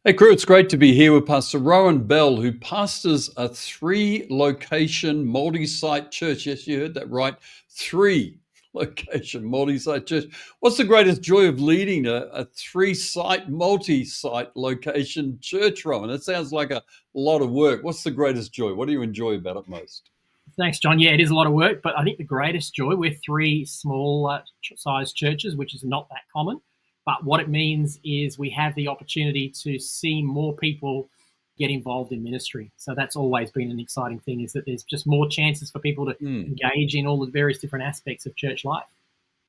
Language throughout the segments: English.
Hey, crew, it's great to be here with Pastor Rowan Bell, who pastors a 3-location multi site church. Yes, you heard that right. 3-location multi site church. What's the greatest joy of leading a 3-site, multi site location church, Rowan? That sounds like a lot of work. What's the greatest joy? What do you enjoy about it most? Thanks, John. Yeah, it is a lot of work, but I think the greatest joy, we're three small sized churches, which is not that common. But what it means is we have the opportunity to see more people get involved in ministry. So that's always been an exciting thing, is that there's just more chances for people to Hmm. engage in all the various different aspects of church life.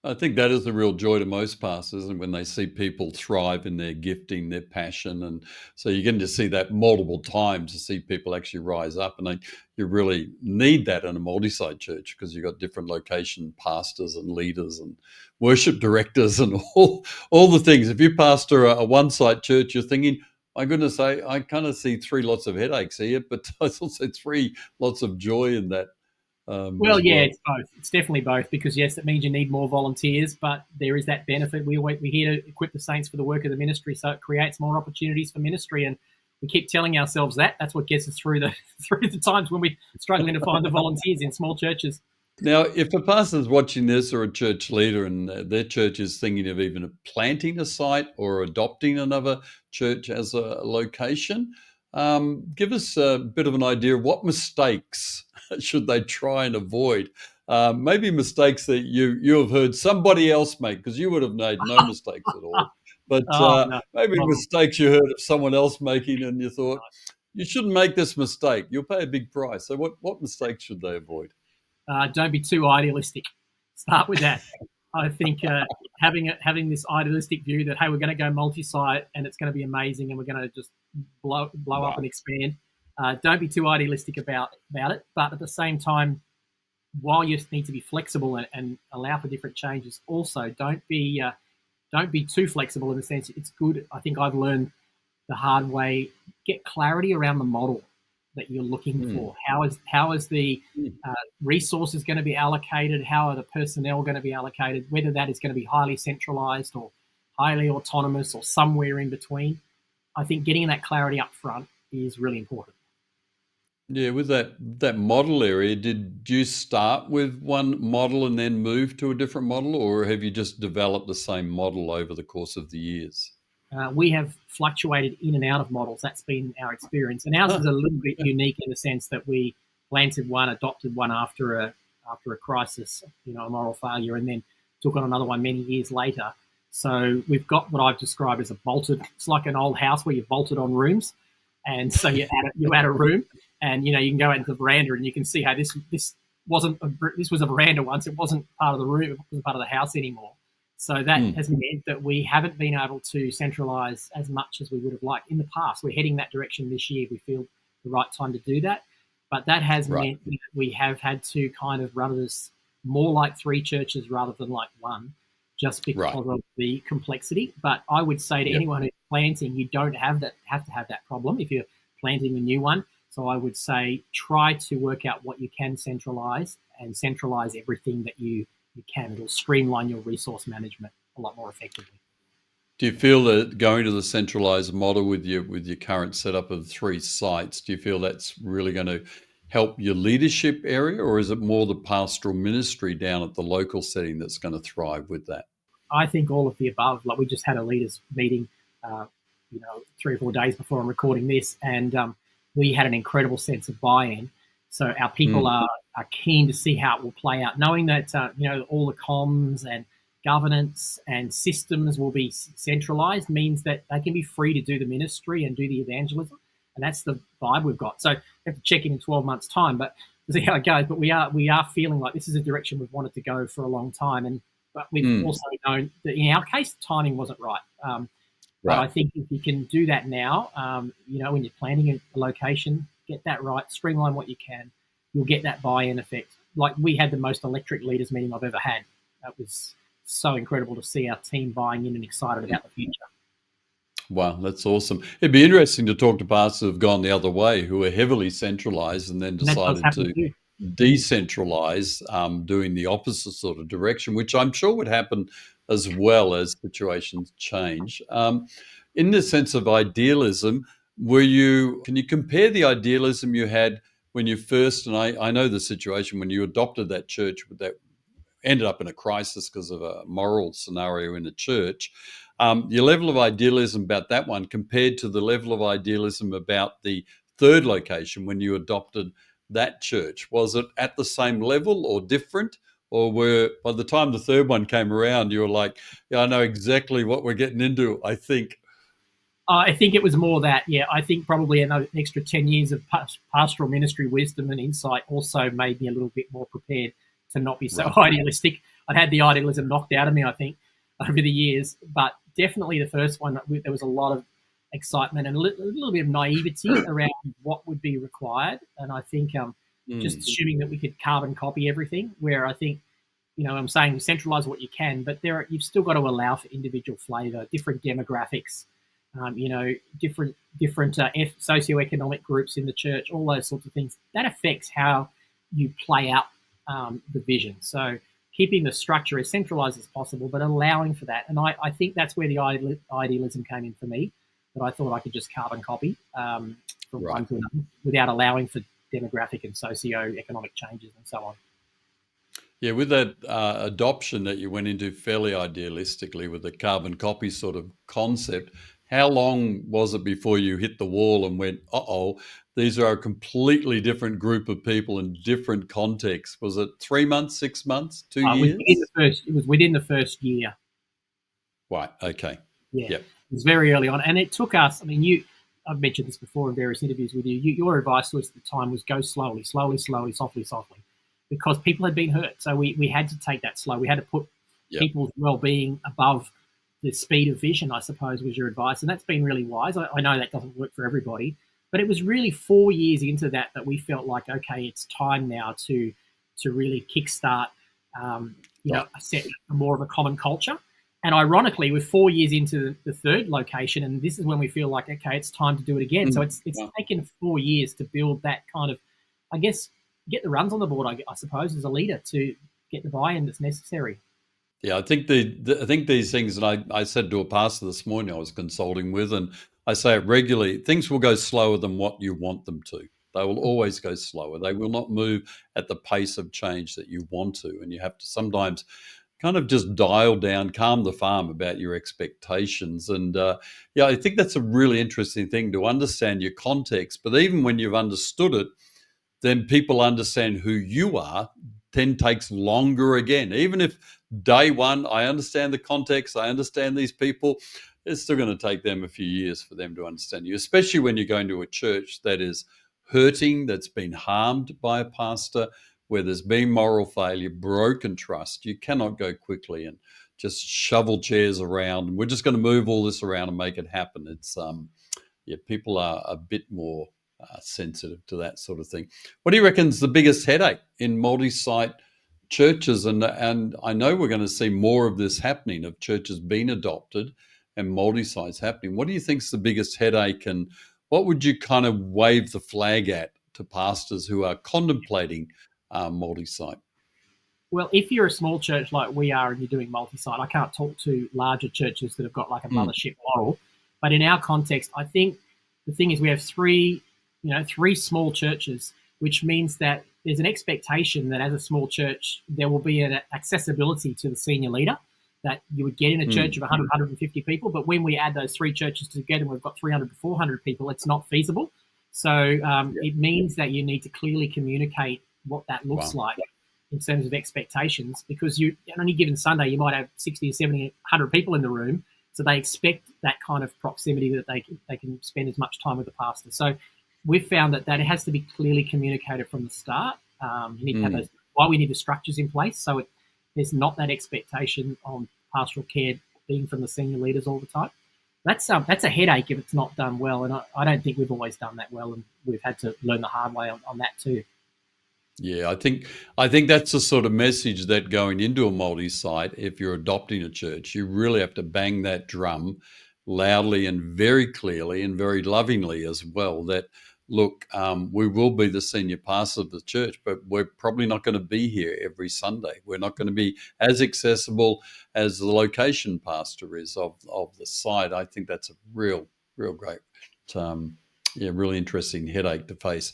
I think that is the real joy to most pastors, and when they see people thrive in their gifting, their passion, and so you're getting to see that multiple times to see people actually rise up, and you really need that in a multi-site church because you've got different location pastors and leaders and worship directors and all the things. If you pastor a one-site church, you're thinking, "My goodness, I kind of see 3 lots of headaches here, but I also 3 lots of joy in that Well, as yeah, well." it's both. It's definitely both because yes, it means you need more volunteers, but there is that benefit. We're here to equip the saints for the work of the ministry, so it creates more opportunities for ministry. And we keep telling ourselves that that's what gets us through the through the times when we're struggling to find the volunteers in small churches. Now, if a pastor's watching this or a church leader and their church is thinking of even planting a site or adopting another church as a location, give us a bit of an idea of what mistakes should they try and avoid. Maybe mistakes that you have heard somebody else make because you would have made no mistakes at all. But Oh no, maybe not all. mistakes you heard of someone else making and you thought, you shouldn't make this mistake. You'll pay a big price. So what mistakes should they avoid? Don't be too idealistic. Start with that. I think having this idealistic view that hey, we're going to go multi-site and it's going to be amazing and we're going to just blow up and Wow. expand. Don't be too idealistic about it, but at the same time, while you need to be flexible and allow for different changes, also don't be too flexible in the sense it's good. I think I've learned the hard way. Get clarity around the model that you're looking Hmm. for. How is the Hmm. uh, resources going to be allocated? How are the personnel going to be allocated? Whether that is going to be highly centralized or highly autonomous or somewhere in between. I think getting that clarity up front is really important. Yeah, with that model area, did you start with one model and then move to a different model, or have you just developed the same model over the course of the years? We have fluctuated in and out of models. That's been our experience, and ours is a little bit unique in the sense that we planted one, adopted one after a crisis, a moral failure, and then took on another one many years later. So we've got what I've described as a bolted. It's like an old house where you've bolted on rooms, and so you add a room, and you can go out into the veranda and you can see how this was a veranda once. It wasn't part of the room. It wasn't part of the house anymore. So that Hmm. has meant that we haven't been able to centralise as much as we would have liked in the past. We're heading that direction this year. We feel the right time to do that. But that has Right, meant that we have had to kind of run this more like 3 churches rather than like one, just right. because of the complexity. But I would say to Yep. anyone who's planting, you don't have to have that problem if you're planting a new one. So I would say try to work out what you can centralise and centralise everything that you can. It'll streamline your resource management a lot more effectively. Do you feel that going to the centralized model with your current setup of 3 sites, do you feel that's really going to help your leadership area, or is it more the pastoral ministry down at the local setting that's going to thrive with that? I think all of the above. Like we just had a leaders meeting, uh, 3 or 4 days before I'm recording this, and we had an incredible sense of buy-in. So our people Mm, are keen to see how it will play out, knowing that all the comms and governance and systems will be centralized means that they can be free to do the ministry and do the evangelism, and that's the vibe we've got. So we have to check in 12 months' time, but see how it goes. But we are feeling like this is a direction we've wanted to go for a long time, and but we've mm, also known that in our case, the timing wasn't right. But right. I think if you can do that now, when you're planning a location, get that right, streamline what you can, you'll get that buy-in effect. Like we had the most electric leaders meeting I've ever had. That was so incredible to see our team buying in and excited about the future. Wow, that's awesome. It'd be interesting to talk to pastors who've gone the other way, who are heavily centralized and then And that does decided happen to too. Mm. decentralize, doing the opposite sort of direction, which I'm sure would happen as well as situations change. in the sense of idealism, can you compare the idealism you had when you first, and I know the situation when you adopted that church that ended up in a crisis because of a moral scenario in the church. Your level of idealism about that one compared to the level of idealism about the third location when you adopted that church, was it at the same level or different? Or by the time the third one came around, you were like, yeah, I know exactly what we're getting into, I think. I think it was more that, yeah, I think probably an extra 10 years of pastoral ministry wisdom and insight also made me a little bit more prepared to not be so idealistic. I'd had the idealism knocked out of me, I think, over the years. But definitely the first one, there was a lot of excitement and a little bit of naivety around what would be required. And I think just assuming that we could carbon copy everything, where I think, I'm saying centralize what you can, but you've still got to allow for individual flavour, different demographics, different socioeconomic groups in the church, all those sorts of things. That affects how you play out the vision. So keeping the structure as centralized as possible, but allowing for that. And I think that's where the idealism came in for me, that I thought I could just carbon copy from one to another without allowing for demographic and socioeconomic changes and so on. Yeah, with that adoption that you went into fairly idealistically with the carbon copy sort of concept, how long was it before you hit the wall and went, these are a completely different group of people in different contexts? Was it 3 months, 6 months, 2 years? It was within the first year. Right, okay. Yeah, yep. It was very early on. And it took us, I've mentioned this before in various interviews with you. Your advice to us at the time was go slowly, softly, because people had been hurt. So we had to take that slow. We had to put people's well-being above the speed of vision, I suppose, was your advice. And that's been really wise. I know that doesn't work for everybody, but it was really 4 years into that we felt like, okay, it's time now to really kickstart, set more of a common culture. And ironically, we're 4 years into the third location, and this is when we feel like, okay, it's time to do it again. So it's taken 4 years to build that kind of, I guess, get the runs on the board, I suppose, as a leader to get the buy-in that's necessary. Yeah, I think I think these things, and I said to a pastor this morning I was consulting with, and I say it regularly, things will go slower than what you want them to. They will always go slower. They will not move at the pace of change that you want to. And you have to sometimes kind of just dial down, calm the farm about your expectations. And I think that's a really interesting thing, to understand your context. But even when you've understood it, then people understand who you are, then takes longer again. Even if day one, I understand the context, I understand these people, it's still going to take them a few years for them to understand you, especially when you're going to a church that is hurting, that's been harmed by a pastor, where there's been moral failure, broken trust. You cannot go quickly and just shovel chairs around. We're just going to move all this around and make it happen. It's people are a bit more sensitive to that sort of thing. What do you reckon is the biggest headache in multi-site churches? And I know we're going to see more of this happening, of churches being adopted and multi-sites happening. What do you think is the biggest headache, and what would you kind of wave the flag at to pastors who are contemplating multi-site? Well, if you're a small church like we are and you're doing multi-site, I can't talk to larger churches that have got like a mothership model. But in our context, I think the thing is we have three small churches, which means that there's an expectation that as a small church, there will be an accessibility to the senior leader that you would get in a church of 100, 150 people. But when we add those three churches together, we've got 300 to 400 people, it's not feasible. So it means that you need to clearly communicate what that looks like in terms of expectations, because on any given Sunday, you might have 60 or 70, 100 people in the room. So they expect that kind of proximity, that they can spend as much time with the pastor. So we've found that it has to be clearly communicated from the start. You need to have why we need the structures in place, so there's not that expectation on pastoral care being from the senior leaders all the time. That's a headache if it's not done well, and I don't think we've always done that well, and we've had to learn the hard way on that too. Yeah, I think that's the sort of message that going into a multi-site, if you're adopting a church, you really have to bang that drum loudly and very clearly and very lovingly as well, that look, we will be the senior pastor of the church, but we're probably not going to be here every Sunday. We're not going to be as accessible as the location pastor is of the site. I think that's a real great, really interesting headache to face.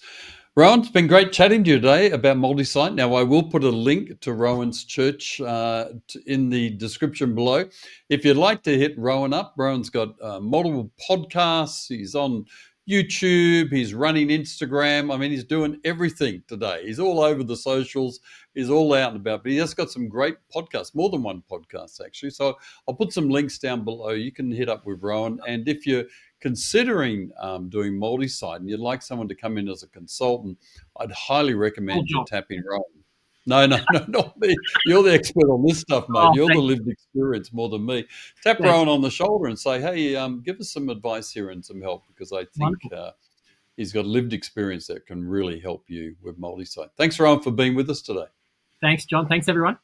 Rowan, it's been great chatting to you today about multi-site. Now, I will put a link to Rowan's church in the description below. If you'd like to hit Rowan up, Rowan's got multiple podcasts. He's on YouTube. He's running Instagram. I mean, he's doing everything today. He's all over the socials. He's all out and about. But he has got some great podcasts, more than one podcast, actually. So I'll put some links down below. You can hit up with Rowan. And if you're considering doing multi-site and you'd like someone to come in as a consultant, I'd highly recommend you tapping Rowan. No, not me. You're the expert on this stuff, mate. You're the lived experience more than me. Tap Rowan on the shoulder and say, hey, give us some advice here and some help, because I think he's got lived experience that can really help you with multi-site. Thanks, Rowan, for being with us today. Thanks, John. Thanks, everyone.